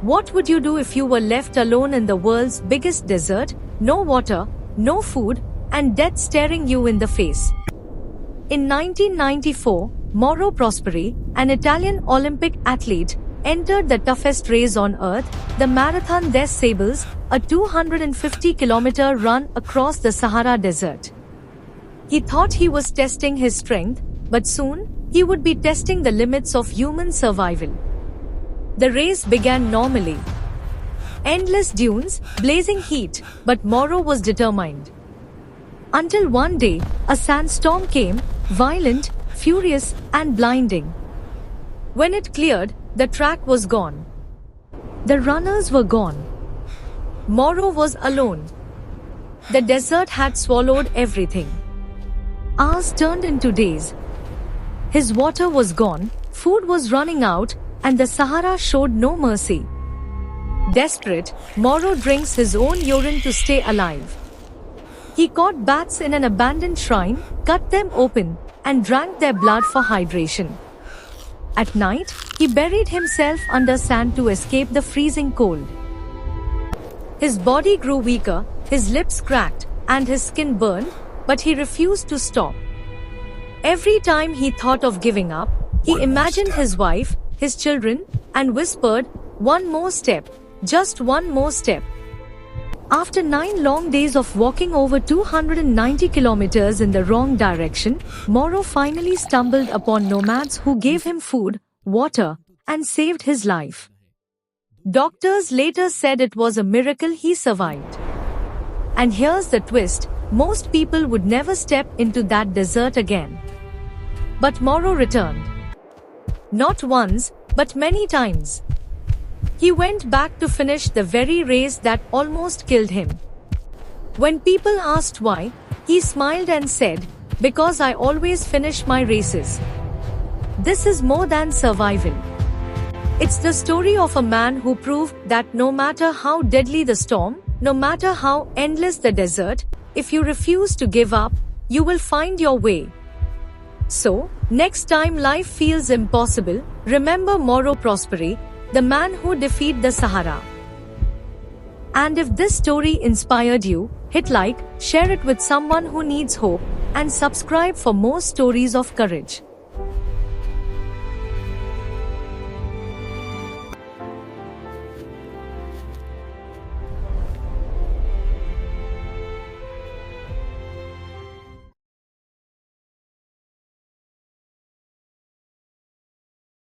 What would you do if you were left alone in the world's biggest desert, no water, no food, and death staring you in the face? In 1994, Mauro Prosperi, an Italian Olympic athlete, entered the toughest race on earth, the Marathon des Sables, a 250-kilometer run across the Sahara Desert. He thought he was testing his strength, but soon, he would be testing the limits of human survival. The race began normally. Endless dunes, blazing heat, but Mauro was determined. Until one day, a sandstorm came, violent, furious, and blinding. When it cleared, the track was gone. The runners were gone. Mauro was alone. The desert had swallowed everything. Hours turned into days. His water was gone, food was running out, and the Sahara showed no mercy. Desperate, Mauro drinks his own urine to stay alive. He caught bats in an abandoned shrine, cut them open, and drank their blood for hydration. At night, he buried himself under sand to escape the freezing cold. His body grew weaker, his lips cracked, and his skin burned, but he refused to stop. Every time he thought of giving up, he imagined his wife, his children, and whispered, "One more step, just one more step." After 9 long days of walking over 290 kilometers in the wrong direction, Mauro finally stumbled upon nomads who gave him food, water, and saved his life. Doctors later said it was a miracle he survived. And here's the twist, most people would never step into that desert again. But Mauro returned. Not once, but many times. He went back to finish the very race that almost killed him. When people asked why, he smiled and said, "Because I always finish my races." This is more than survival. It's the story of a man who proved that no matter how deadly the storm, no matter how endless the desert, if you refuse to give up, you will find your way. So, next time life feels impossible, remember Mauro Prosperi, the man who defeated the Sahara. And if this story inspired you, hit like, share it with someone who needs hope, and subscribe for more stories of courage.